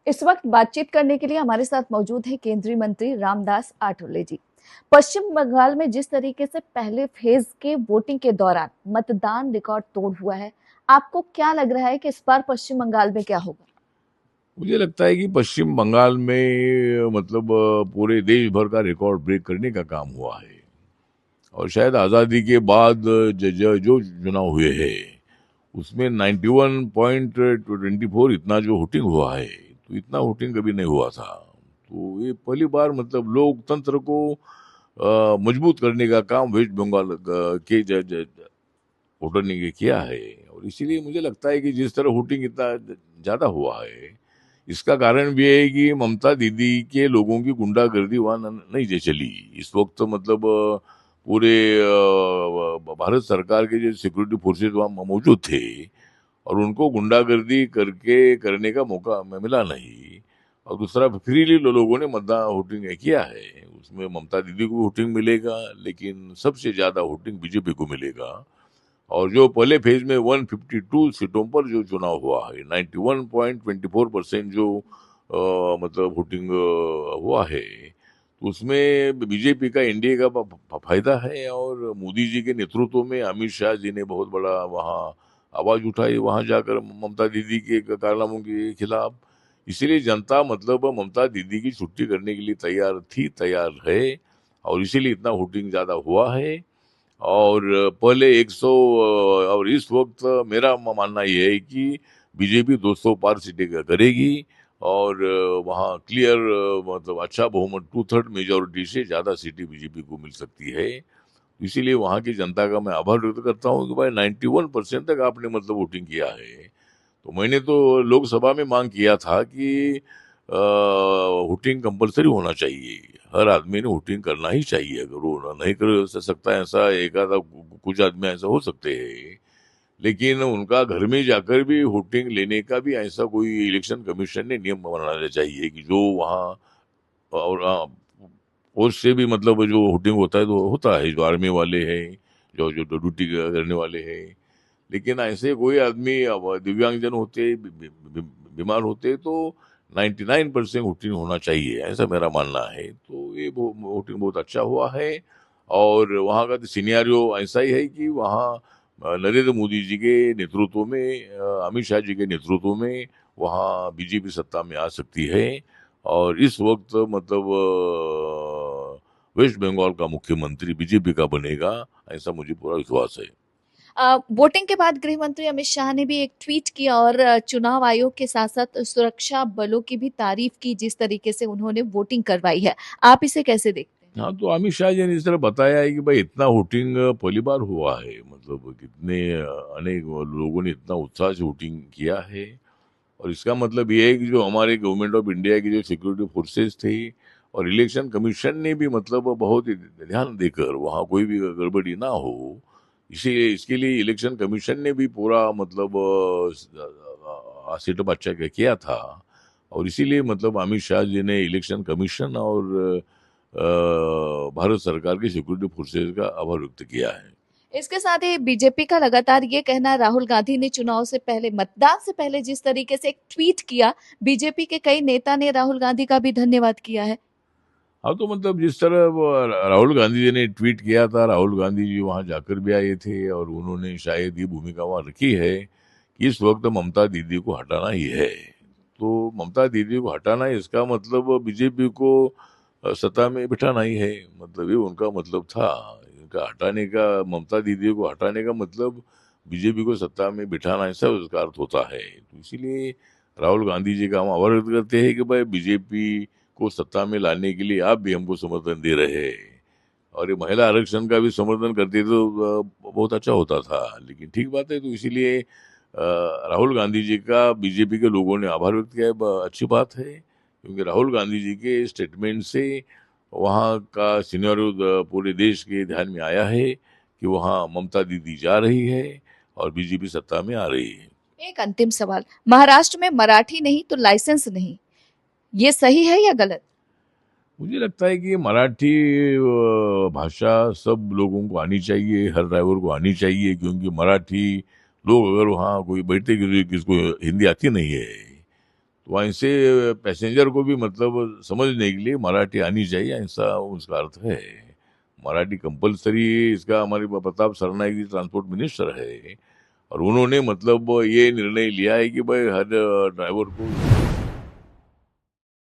इस वक्त बातचीत करने के लिए हमारे साथ मौजूद है केंद्रीय मंत्री रामदास आठवले जी। पश्चिम बंगाल में जिस तरीके से पहले फेज के वोटिंग के दौरान मतदान रिकॉर्ड तोड़ हुआ है, आपको क्या लग रहा है कि इस बार पश्चिम बंगाल में क्या होगा? मुझे लगता है कि पश्चिम बंगाल में मतलब पूरे देश भर का रिकॉर्ड ब्रेक करने का काम हुआ है। और शायद आज़ादी के बाद जो चुनाव हुए हैं उसमें 91.24 इतना जो वोटिंग हुआ है, तो इतना वोटिंग कभी नहीं हुआ था। तो ये पहली बार मतलब लोकतंत्र को मजबूत करने का काम वेस्ट बंगाल के वोटर ने किया है। और इसीलिए मुझे लगता है कि जिस तरह वोटिंग इतना ज्यादा हुआ है, इसका कारण भी है कि ममता दीदी के लोगों की गुंडागर्दी वहां नहीं जे चली इस वक्त। मतलब पूरे भारत सरकार के जो सिक्योरिटी फोर्सेस वहां मौजूद थे और उनको गुंडागर्दी करने का मौका मिला नहीं। और दूसरा, फ्रीली लोगों ने मतदान वोटिंग किया है, उसमें ममता दीदी को वोटिंग मिलेगा, लेकिन सबसे ज्यादा वोटिंग बीजेपी को मिलेगा। और जो पहले फेज में 152 सीटों पर जो चुनाव हुआ है, 91.24% जो मतलब वोटिंग हुआ है, तो उसमें बीजेपी का, एनडीए का फायदा है। और मोदी जी के नेतृत्व में अमित शाह जी ने बहुत बड़ा वहाँ आवाज उठाई, वहां जाकर ममता दीदी के कारनामों के खिलाफ। इसीलिए जनता मतलब ममता दीदी की छुट्टी करने के लिए तैयार थी, तैयार है। और इसीलिए इतना वोटिंग ज्यादा हुआ है। और पहले 100, और इस वक्त मेरा मानना यह है कि बीजेपी 200 पार सीटें करेगी। और वहाँ क्लियर मतलब अच्छा बहुमत, 2/3 मेजोरिटी से ज्यादा सीटें बीजेपी को मिल सकती है। इसीलिए वहाँ की जनता का मैं आभार व्यक्त करता हूँ कि भाई 91% तक आपने मतलब वोटिंग किया है। तो मैंने तो लोकसभा में मांग किया था कि वोटिंग कंपलसरी होना चाहिए, हर आदमी ने वोटिंग करना ही चाहिए। अगर वो नहीं कर सकता है, ऐसा एक आधा कुछ आदमी ऐसा हो सकते हैं, लेकिन उनका घर में जाकर भी वोटिंग लेने का भी ऐसा कोई इलेक्शन कमीशन ने नियम बनाना चाहिए कि जो वहाँ। और पोस्ट से भी मतलब जो वोटिंग होता है तो होता है, जो आर्मी वाले हैं, जो जो ड्यूटी करने वाले हैं। लेकिन ऐसे कोई आदमी, अब दिव्यांगजन होते, बीमार होते, तो 99% वोटिंग होना चाहिए, ऐसा मेरा मानना है। तो ये वोटिंग बहुत अच्छा हुआ है। और वहाँ का सिनेरियो ऐसा ही है कि वहाँ नरेंद्र मोदी जी के नेतृत्व में, अमित शाह जी के नेतृत्व में वहाँ बीजेपी सत्ता में आ सकती है। और इस वक्त मतलब वेस्ट बंगाल का मुख्यमंत्री बीजेपी का बनेगा, ऐसा मुझे पूरा विश्वास है। वोटिंग के बाद गृह मंत्री अमित शाह ने भी एक ट्वीट किया और चुनाव आयोग के साथ साथ सुरक्षा बलों की भी तारीफ की, जिस तरीके से उन्होंने वोटिंग करवाई है। आप इसे कैसे देखते हैं? हाँ, तो अमित शाह जी ने इस तरह बताया है कि भाई इतना वोटिंग पहली बार हुआ है, मतलब कितने अनेक लोगों ने इतना उत्साह से वोटिंग किया है। और इसका मतलब ये है कि जो हमारे गवर्नमेंट ऑफ इंडिया की जो सिक्योरिटी फोर्सेस थे और इलेक्शन कमीशन ने भी मतलब बहुत ही ध्यान देकर वहाँ कोई भी गड़बड़ी ना हो, इसीलिए इसके लिए इलेक्शन कमीशन ने भी पूरा मतलब सेटअप अच्छा किया था। और इसीलिए मतलब अमित शाह जी ने इलेक्शन कमीशन और भारत सरकार की सिक्योरिटी फोर्सेज का आभार व्यक्त किया है। इसके साथ ही बीजेपी का लगातार ये कहना है, राहुल गांधी ने चुनाव से पहले, मतदान से पहले जिस तरीके से एक ट्वीट किया, बीजेपी के कई नेता ने राहुल गांधी का भी धन्यवाद किया है। हाँ, तो मतलब जिस तरह वो राहुल गांधी जी ने ट्वीट किया था, राहुल गांधी जी वहां जाकर भी आए थे और उन्होंने शायद ये भूमिका वहां रखी है कि इस वक्त ममता दीदी को हटाना ही है। तो ममता दीदी को हटाना है, इसका मतलब बीजेपी को सत्ता में बिठाना ही है, मतलब ये उनका मतलब था। इनका हटाने का, ममता दीदी को हटाने का मतलब बीजेपी को सत्ता में बिठाना, ऐसा उसका अर्थ होता है। तो इसीलिए राहुल गांधी जी का हम आभार व्यक्त करते हैं कि भाई बीजेपी को सत्ता में लाने के लिए आप भी हमको समर्थन दे रहे हैं। और ये महिला आरक्षण का भी समर्थन करते तो बहुत अच्छा होता था, लेकिन ठीक बात है। तो इसीलिए राहुल गांधी जी का बीजेपी के लोगों ने आभार व्यक्त किया है, अच्छी बात है, क्योंकि राहुल गांधी जी के स्टेटमेंट से वहाँ का सिनेरियो पूरे देश के ध्यान में आया है कि वहाँ ममता दीदी जा रही है और बीजेपी सत्ता में आ रही है। एक अंतिम सवाल, महाराष्ट्र में मराठी नहीं तो लाइसेंस नहीं, ये सही है या गलत? मुझे लगता है कि मराठी भाषा सब लोगों को आनी चाहिए, हर ड्राइवर को आनी चाहिए, क्योंकि मराठी लोग अगर वहाँ कोई बैठते, किसी किसको हिंदी आती नहीं है, तो वहीं से पैसेंजर को भी मतलब समझने के लिए मराठी आनी चाहिए, ऐसा उसका अर्थ है। मराठी कंपलसरी, इसका हमारे प्रताप सरनाईक जी ट्रांसपोर्ट मिनिस्टर है और उन्होंने मतलब ये निर्णय लिया है कि भाई हर ड्राइवर को